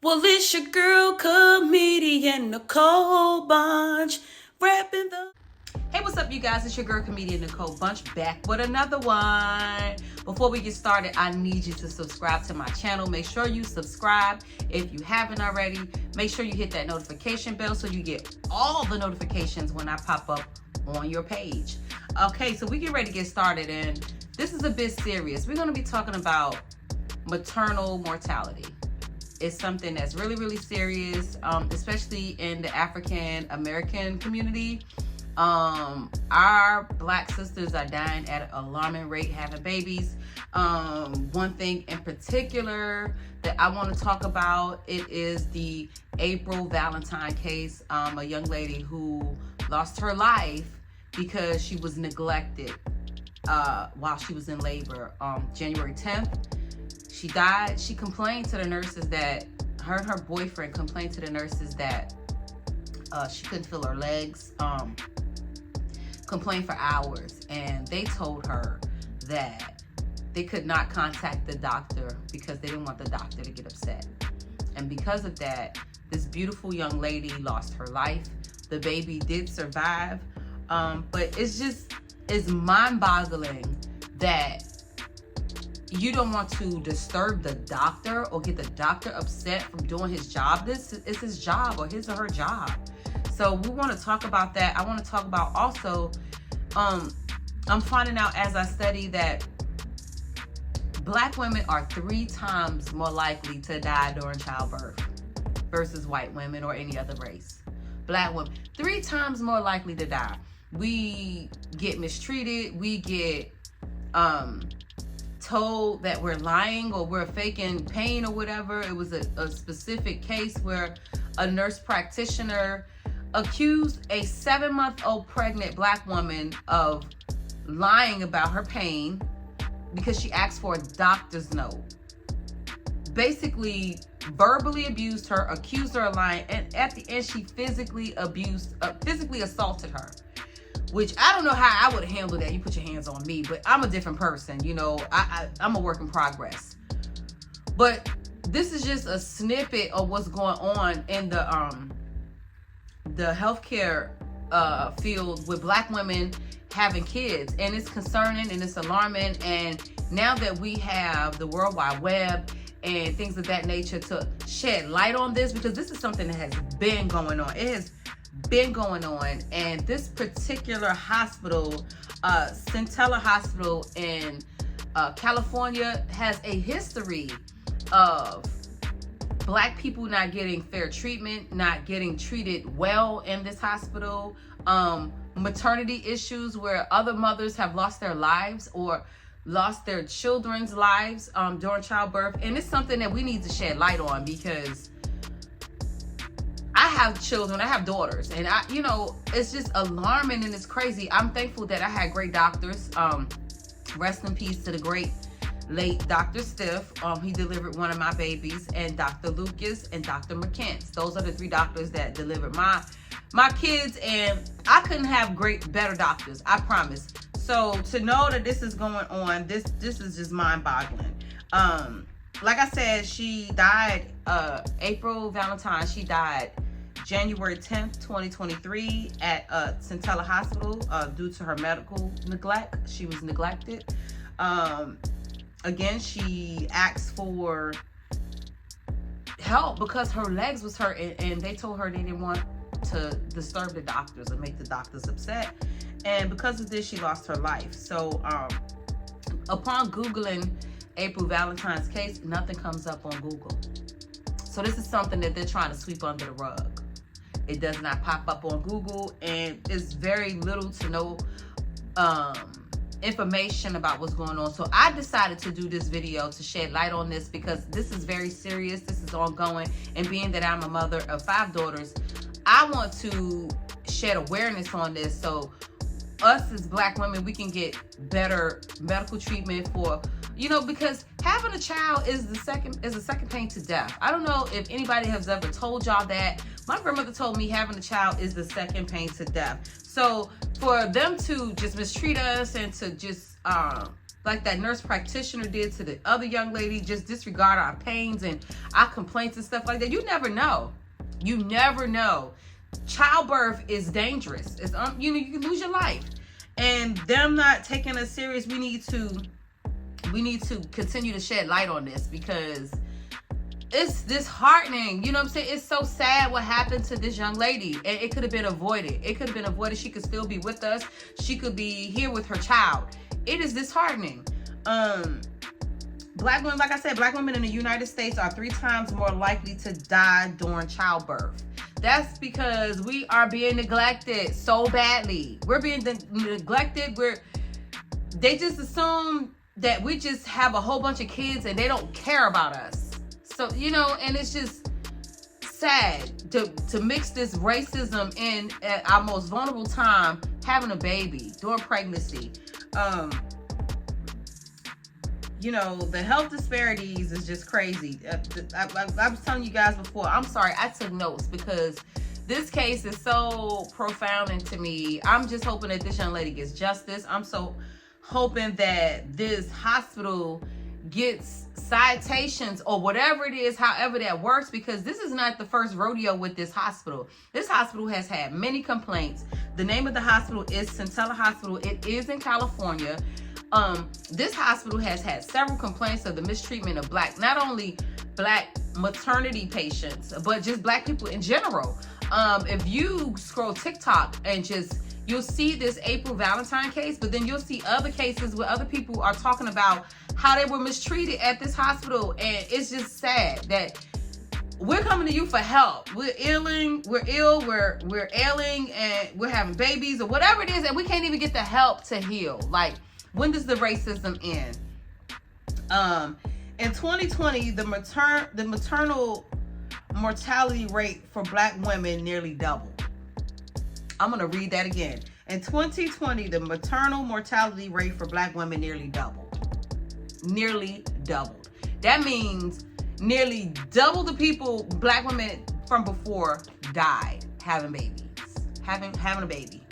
Well, it's your girl, comedian Nicole Bunch, rapping the... Hey, what's up, you guys? It's your girl, comedian Nicole Bunch, back with another one. Before we get started, I need you to subscribe to my channel. Make sure you subscribe if you haven't already. Make sure you hit that notification bell so you get all the notifications when I pop up on your page. Okay, so we get ready to get started, and this is a bit serious. We're going to be talking about maternal mortality. It's something that's really, really serious, especially in the African American community. Our Black sisters are dying at an alarming rate having babies. One thing in particular that I want to talk about, it is the April Valentine case, a young lady who lost her life because she was neglected while she was in labor. January 10th. She died. She complained to the nurses that her and her boyfriend complained to the nurses that she couldn't feel her legs. Complained for hours, and they told her that they could not contact the doctor because they didn't want the doctor to get upset. And because of that, this beautiful young lady lost her life. The baby did survive, but it's mind-boggling that you don't want to disturb the doctor or get the doctor upset from doing his job. This is his job, or his or her job. So we want to talk about that. I want to talk about also, I'm finding out as I study that Black women are 3 times more likely to die during childbirth versus white women or any other race. Black women, 3 times more likely to die. We get mistreated. We get, told that we're lying or we're faking pain or whatever. It was a specific case where a nurse practitioner accused a 7-month-old pregnant Black woman of lying about her pain because she asked for a doctor's note. Basically verbally abused her, accused her of lying, and at the end she physically assaulted her. Which I don't know how I would handle that. You put your hands on me, but I'm a different person. You know, I'm a work in progress. But this is just a snippet of what's going on in the healthcare field with Black women having kids, and it's concerning and it's alarming. And now that we have the World Wide Web and things of that nature to shed light on this, because this is something that has been going on. It has been going on, and this particular hospital, Centella Hospital in California, has a history of Black people not getting fair treatment, not getting treated well in this hospital, maternity issues where other mothers have lost their lives or lost their children's lives during childbirth. And it's something that we need to shed light on, because I have children, I have daughters, and it's just alarming and it's crazy. I'm thankful that I had great doctors. Rest in peace to the great late Dr. Stiff. He delivered one of my babies, and Dr. Lucas and Dr. McKentz. Those are the 3 doctors that delivered my kids, and I couldn't have better doctors, I promise. So to know that this is going on, this is just mind-boggling. Like I said, she died, April Valentine, she died January 10th, 2023 at Centella Hospital due to her medical neglect. She was neglected. Again, she asked for help because her legs was hurt, and they told her they didn't want to disturb the doctors or make the doctors upset. And because of this, she lost her life. So upon Googling April Valentine's case, nothing comes up on Google. So this is something that they're trying to sweep under the rug. It does not pop up on Google, and it's very little to no information about what's going on. So I decided to do this video to shed light on this, because this is very serious. This is ongoing, and being that I'm a mother of 5 daughters, I want to shed awareness on this so us as Black women, we can get better medical treatment for, because having a child is a second pain to death. I don't know if anybody has ever told y'all that. My grandmother told me having a child is the second pain to death. So for them to just mistreat us and to just like that nurse practitioner did to the other young lady, just disregard our pains and our complaints and stuff like that. You never know. You never know. Childbirth is dangerous. It's you know, you can lose your life. And them not taking us serious, we need to continue to shed light on this, because it's disheartening. You know what I'm saying? It's so sad what happened to this young lady. And it could have been avoided. It could have been avoided. She could still be with us. She could be here with her child. It is disheartening. Black women, like I said, black women in the United States are 3 times more likely to die during childbirth. That's because we are being neglected so badly. We're being neglected. They just assume that we just have a whole bunch of kids and they don't care about us. So, you know, and it's just sad to mix this racism in at our most vulnerable time, having a baby during pregnancy. You know, the health disparities is just crazy. I was telling you guys before, I'm sorry, I took notes because this case is so profound to me. I'm just hoping that this young lady gets justice. I'm so hoping that this hospital gets citations or whatever it is, however that works, because this is not the first rodeo with this hospital. This hospital has had many complaints. The name of the hospital is Centella Hospital. It is in California. This hospital has had several complaints of the mistreatment of not only black maternity patients, but just black people in general. If you scroll TikTok and you'll see this April Valentine case, but then you'll see other cases where other people are talking about how they were mistreated at this hospital. And it's just sad that we're coming to you for help. We're ill, we're ailing, and we're having babies or whatever it is, and we can't even get the help to heal. Like, when does the racism end? In 2020, the maternal mortality rate for black women nearly doubled. I'm going to read that again. In 2020, the maternal mortality rate for black women nearly doubled. Nearly doubled. That means nearly double the people, black women from before, died having babies. Having a baby.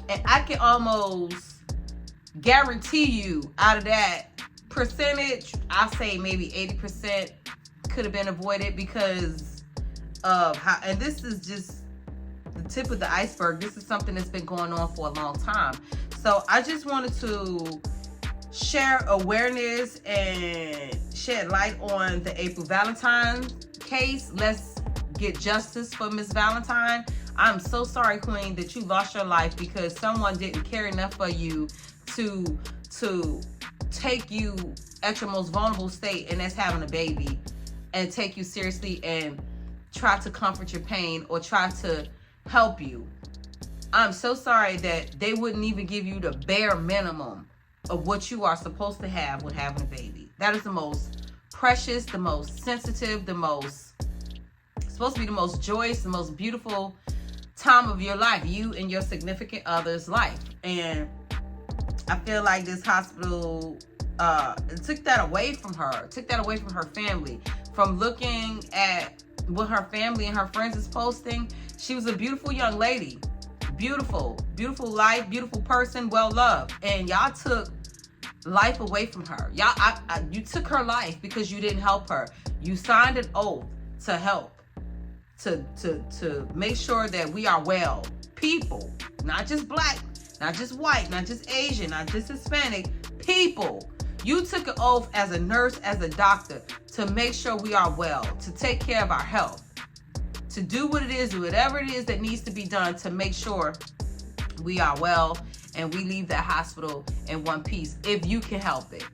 And I can almost guarantee you, out of that percentage, I'll say maybe 80% could have been avoided because of how, and this is just the tip of the iceberg. This is something that's been going on for a long time. So I just wanted to share awareness and shed light on the April Valentine case. Let's get justice for Miss Valentine. I'm so sorry, Queen, that you lost your life because someone didn't care enough for you to take you at your most vulnerable state, and that's having a baby, and take you seriously and try to comfort your pain or try to help you. I'm so sorry that they wouldn't even give you the bare minimum of what you are supposed to have with having a baby. That is the most precious, the most sensitive, supposed to be the most joyous, the most beautiful time of your life, you and your significant other's life. And I feel like this hospital took that away from her, took that away from her family. From looking at what her family and her friends is posting, she was a beautiful young lady. Beautiful life, beautiful person, well loved. And y'all took life away from her. You took her life because you didn't help her. You signed an oath to help, to make sure that we are well people, not just black, not just white, not just Asian, not just Hispanic, people. You took an oath as a nurse, as a doctor, to make sure we are well, to take care of our health, to do what it is, whatever it is that needs to be done to make sure we are well and we leave that hospital in one piece, if you can help it.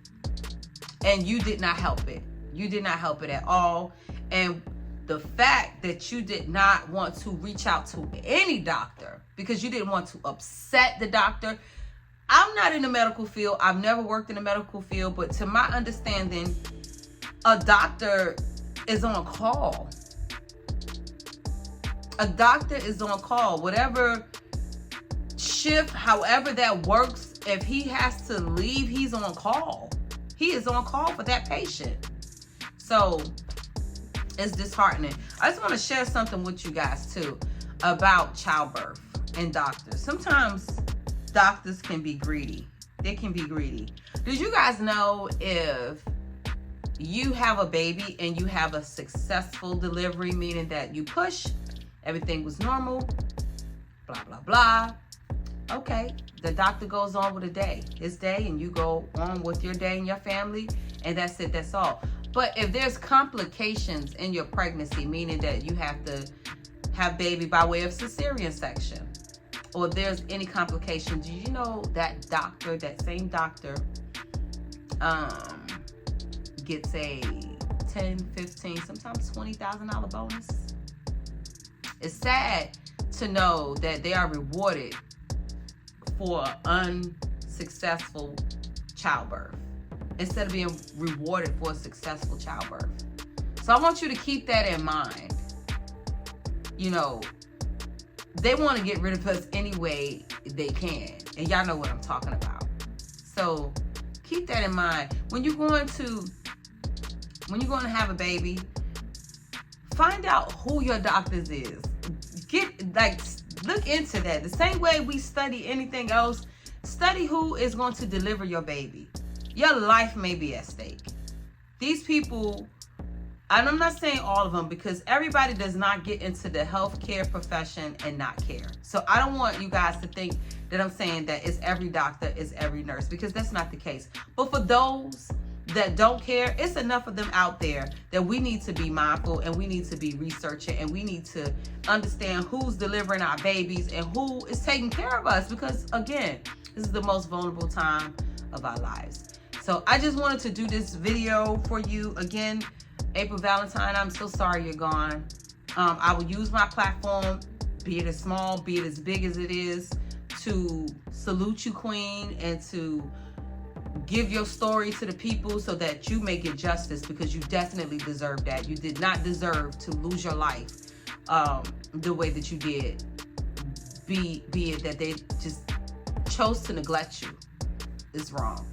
And you did not help it. You did not help it at all. And the fact that you did not want to reach out to any doctor because you didn't want to upset the doctor. I'm not in the medical field. I've never worked in the medical field, but to my understanding, a doctor is on call. A doctor is on call. Whatever shift, however that works, if he has to leave, he's on call. He is on call for that patient. So it's disheartening. I just want to share something with you guys too about childbirth and doctors. Sometimes doctors can be greedy. It can be greedy. Did you guys know if you have a baby and you have a successful delivery, meaning that you push, everything was normal, blah, blah, blah. Okay, the doctor goes on with his day, and you go on with your day and your family, and that's it, that's all. But if there's complications in your pregnancy, meaning that you have to have baby by way of cesarean section, or if there's any complications, you know that same doctor, gets a $10, $15, sometimes $20,000 bonus. It's sad to know that they are rewarded for unsuccessful childbirth instead of being rewarded for a successful childbirth. So I want you to keep that in mind. You know, they want to get rid of us any way they can, and y'all know what I'm talking about. So keep that in mind when you're going to have a baby. Find out who your doctors is. Look into that. The same way we study anything else, study who is going to deliver your baby. Your life may be at stake. These people, and I'm not saying all of them, because everybody does not get into the healthcare profession and not care. So I don't want you guys to think that I'm saying that it's every doctor, it's every nurse, because that's not the case. But for those that don't care, it's enough of them out there that we need to be mindful, and we need to be researching, and we need to understand who's delivering our babies and who is taking care of us, because again, this is the most vulnerable time of our lives. So I just wanted to do this video for you. Again, April Valentine, I'm so sorry you're gone. I will use my platform, be it as small, be it as big as it is, to salute you, Queen, and to give your story to the people so that you may get justice, because you definitely deserve that. You did not deserve to lose your life the way that you did. Be it that they just chose to neglect you. It's wrong.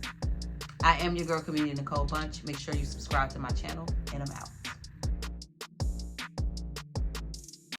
I am your girl, comedian Nicole Bunch. Make sure you subscribe to my channel, and I'm out.